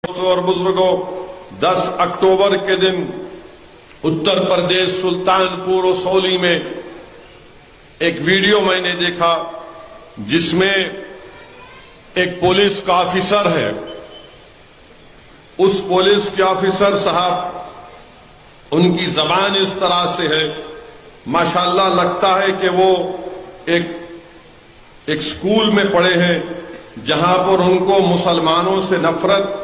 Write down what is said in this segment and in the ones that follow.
دوستوں اور بزرگوں، 10 اکتوبر کے دن اتر پردیش سلطان پور وسولی میں ایک ویڈیو میں نے دیکھا جس میں ایک پولیس کا آفیسر ہے. اس پولیس کے آفیسر صاحب، ان کی زبان اس طرح سے ہے، ماشاءاللہ لگتا ہے کہ وہ ایک سکول میں پڑھے ہیں جہاں پر ان کو مسلمانوں سے نفرت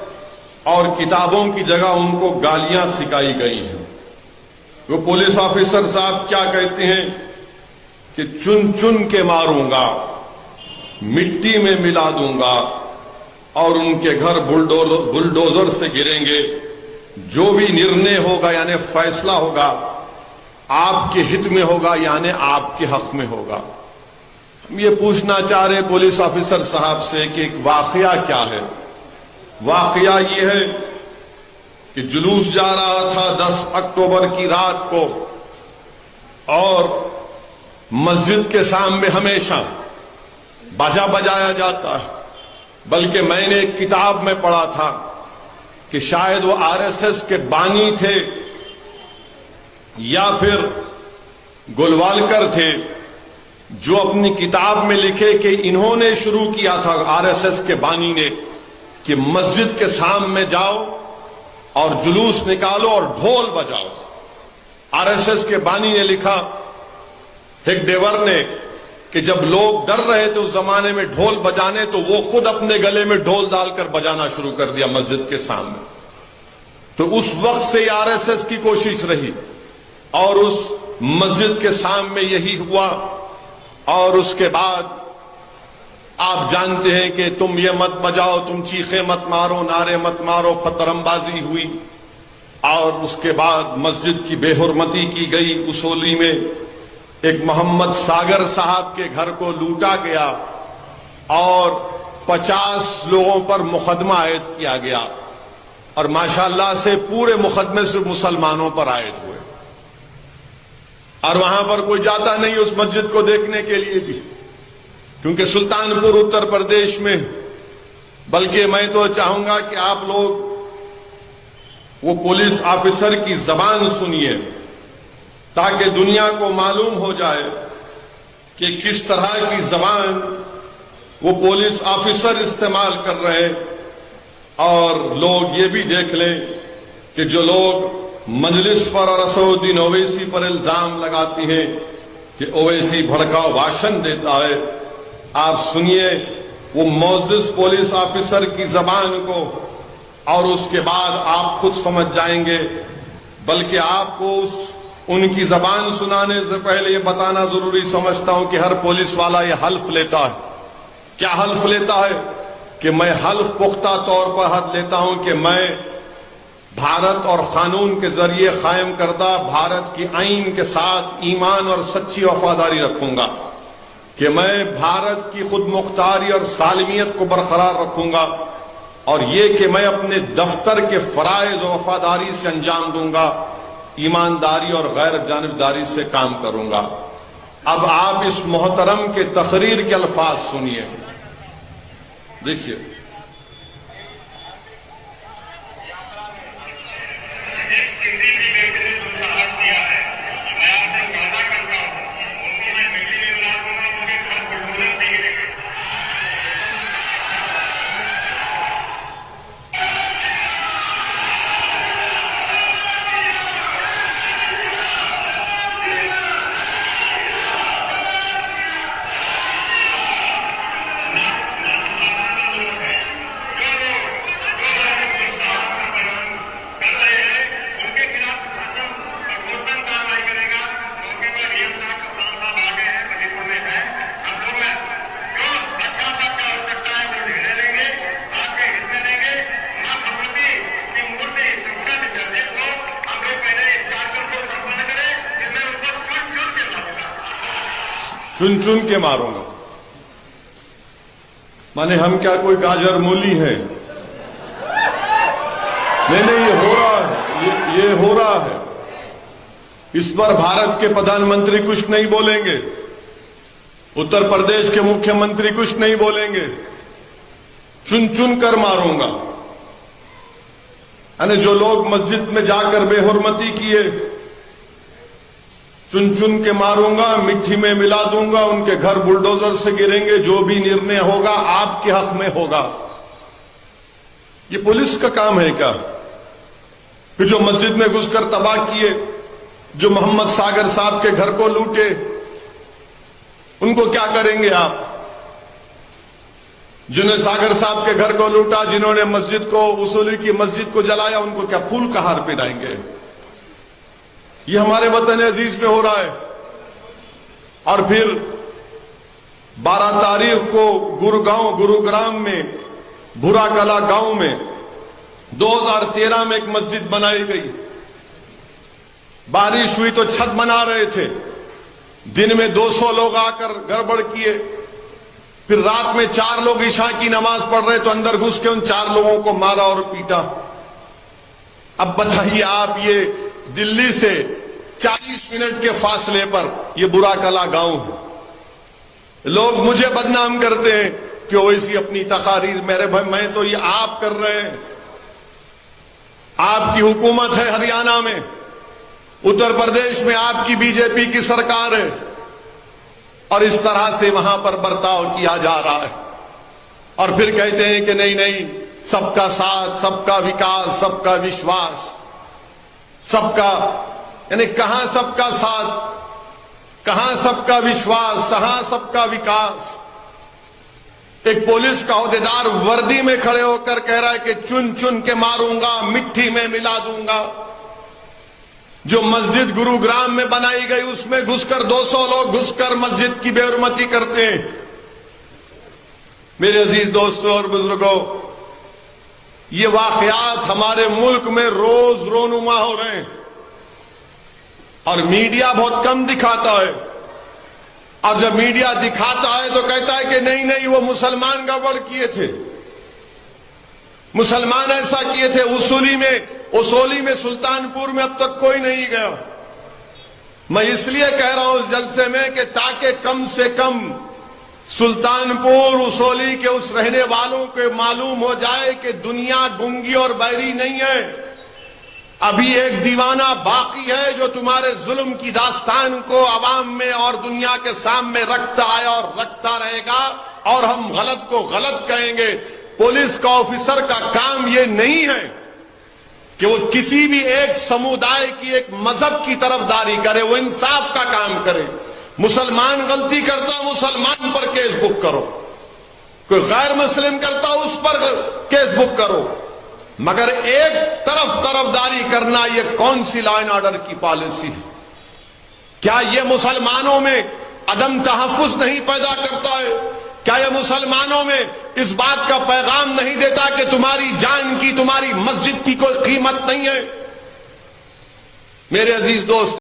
اور کتابوں کی جگہ ان کو گالیاں سکھائی گئی ہیں. وہ پولیس آفیسر صاحب کیا کہتے ہیں کہ چن چن کے ماروں گا، مٹی میں ملا دوں گا اور ان کے گھر بلڈوزر سے گریں گے. جو بھی نرنے ہوگا یعنی فیصلہ ہوگا آپ کے ہت میں ہوگا، یعنی آپ کے حق میں ہوگا. ہم یہ پوچھنا چاہ رہے پولیس آفیسر صاحب سے کہ ایک واقعہ کیا ہے. واقعہ یہ ہے کہ جلوس جا رہا تھا 10 اکتوبر کی رات کو، اور مسجد کے سامنے ہمیشہ باجا بجایا جاتا ہے. بلکہ میں نے ایک کتاب میں پڑھا تھا کہ شاید وہ RSS کے بانی تھے یا پھر گلوالکر تھے، جو اپنی کتاب میں لکھے کہ انہوں نے شروع کیا تھا، RSS کے بانی نے، کہ مسجد کے سامنے جاؤ اور جلوس نکالو اور ڈھول بجاؤ. RSS کے بانی نے لکھا ہیک ڈیور نے کہ جب لوگ ڈر رہے تھے اس زمانے میں ڈھول بجانے، تو وہ خود اپنے گلے میں ڈھول ڈال کر بجانا شروع کر دیا مسجد کے سامنے. تو اس وقت سے RSS کی کوشش رہی اور اس مسجد کے سامنے یہی ہوا. اور اس کے بعد آپ جانتے ہیں کہ تم یہ مت بجاؤ، تم چیخیں مت مارو، نعرے مت مارو، پتھرم بازی ہوئی. اور اس کے بعد مسجد کی بے حرمتی کی گئی. وسولی میں ایک محمد ساگر صاحب کے گھر کو لوٹا گیا اور 50 لوگوں پر مقدمہ عائد کیا گیا، اور ماشاءاللہ سے پورے مقدمے سے مسلمانوں پر عائد ہوئے. اور وہاں پر کوئی جاتا نہیں اس مسجد کو دیکھنے کے لیے بھی، کیونکہ سلطان پور اتر پردیش میں. بلکہ میں تو چاہوں گا کہ آپ لوگ وہ پولیس آفیسر کی زبان سنیے تاکہ دنیا کو معلوم ہو جائے کہ کس طرح کی زبان وہ پولیس آفیسر استعمال کر رہے ہیں. اور لوگ یہ بھی دیکھ لیں کہ جو لوگ مجلس پر اور اسد الدین اویسی پر الزام لگاتی ہیں کہ اویسی بھڑکاؤ بھاشن دیتا ہے، آپ سنیے وہ معزز پولیس آفیسر کی زبان کو، اور اس کے بعد آپ خود سمجھ جائیں گے. بلکہ آپ کو ان کی زبان سنانے سے پہلے یہ بتانا ضروری سمجھتا ہوں کہ ہر پولیس والا یہ حلف لیتا ہے. کیا حلف لیتا ہے؟ کہ میں حلف پختہ طور پر حد لیتا ہوں کہ میں بھارت اور قانون کے ذریعے قائم کردہ بھارت کی آئین کے ساتھ ایمان اور سچی وفاداری رکھوں گا، کہ میں بھارت کی خود مختاری اور سالمیت کو برقرار رکھوں گا، اور یہ کہ میں اپنے دفتر کے فرائض و وفاداری سے انجام دوں گا، ایمانداری اور غیر جانبداری سے کام کروں گا. اب آپ اس محترم کے تقریر کے الفاظ سنیے. دیکھیے، چن چن کے ماروں گا. مانے ہم کیا کوئی گاجر مولی ہے؟ نہیں، یہ ہو رہا ہے، یہ ہو رہا ہے. اس پر بھارت کے پردھان منتری کچھ نہیں بولیں گے، اتر پردیش کے مکھیہ منتری کچھ نہیں بولیں گے. چن چن کر ماروں گا. یعنی جو لوگ مسجد میں جا کر بے حرمتی کیے، چن چن کے ماروں گا، مٹی میں ملا دوں گا، ان کے گھر بلڈوزر سے گریں گے، جو بھی نرنے ہوگا آپ کے حق میں ہوگا، یہ پولیس کا کام ہے کیا؟ پھر جو مسجد میں گھس کر تباہ کیے، جو محمد ساگر صاحب کے گھر کو لوٹے، ان کو کیا کریں گے آپ؟ جنہوں نے ساگر صاحب کے گھر کو لوٹا، جنہوں نے مسجد کو، اصولی کی مسجد کو جلایا، ان کو کیا پھول کا ہار پہنائیں گے؟ یہ ہمارے وطن عزیز میں ہو رہا ہے۔ اور پھر 12 تاریخ کو گروگرام میں بھورا کلا گاؤں میں 2013 میں ایک مسجد بنائی گئی۔ بارش ہوئی تو چھت بنا رہے تھے، دن میں 200 لوگ آ کر گڑبڑ کیے، پھر رات میں 4 لوگ عشاء کی نماز پڑھ رہے تو اندر گھس کے ان 4 لوگوں کو مارا اور پیٹا۔ اب بتائیے آپ، یہ دلی سے 40 منٹ کے فاصلے پر یہ بھورا کلا گاؤں ہے۔ لوگ مجھے بدنام کرتے ہیں کہ وہ اسی اپنی تقاریر، میرے بھائی میں تو یہ آپ کر رہے ہیں، آپ کی حکومت ہے ہریانہ میں، اتر پردیش میں آپ کی بی جے پی کی سرکار ہے، اور اس طرح سے وہاں پر برتاؤ کیا جا رہا ہے۔ اور پھر کہتے ہیں کہ نہیں نہیں، سب کا ساتھ، سب کا وکاس، سب کا وشواس، سب کا، یعنی کہاں سب کا ساتھ، کہاں سب کا وشواس، کہاں سب کا وکاس؟ ایک پولیس کا عہدیدار وردی میں کھڑے ہو کر کہہ رہا ہے کہ چن چن کے ماروں گا، مٹی میں ملا دوں گا۔ جو مسجد گروگرام میں بنائی گئی، اس میں گھس کر 200 لوگ گھس کر مسجد کی بے حرمتی کرتے ہیں۔ میرے عزیز دوستوں اور بزرگوں، یہ واقعات ہمارے ملک میں روز رونما ہو رہے ہیں، اور میڈیا بہت کم دکھاتا ہے، اور جب میڈیا دکھاتا ہے تو کہتا ہے کہ نہیں نہیں، وہ مسلمان گڑبڑ کیے تھے، مسلمان ایسا کیے تھے۔ اصولی میں سلطان پور میں اب تک کوئی نہیں گیا۔ میں اس لیے کہہ رہا ہوں اس جلسے میں کہ تاکہ کم سے کم سلطان پور اصولی کے اس رہنے والوں کو معلوم ہو جائے کہ دنیا گنگی اور بہری نہیں ہے، ابھی ایک دیوانہ باقی ہے جو تمہارے ظلم کی داستان کو عوام میں اور دنیا کے سامنے رکھتا آیا اور رکھتا رہے گا، اور ہم غلط کو غلط کہیں گے۔ پولیس کا آفیسر کا کام یہ نہیں ہے کہ وہ کسی بھی ایک سمودائے کی، ایک مذہب کی طرف داری کرے، وہ انصاف کا کام کرے۔ مسلمان غلطی کرتا، مسلمان پر کیس بک کرو، کوئی غیر مسلم کرتا اس پر کیس بک کرو، مگر ایک طرف داری کرنا، یہ کون سی لا اینڈ آرڈر کی پالیسی ہے؟ کیا یہ مسلمانوں میں عدم تحفظ نہیں پیدا کرتا ہے؟ کیا یہ مسلمانوں میں اس بات کا پیغام نہیں دیتا کہ تمہاری جان کی، تمہاری مسجد کی کوئی قیمت نہیں ہے؟ میرے عزیز دوست،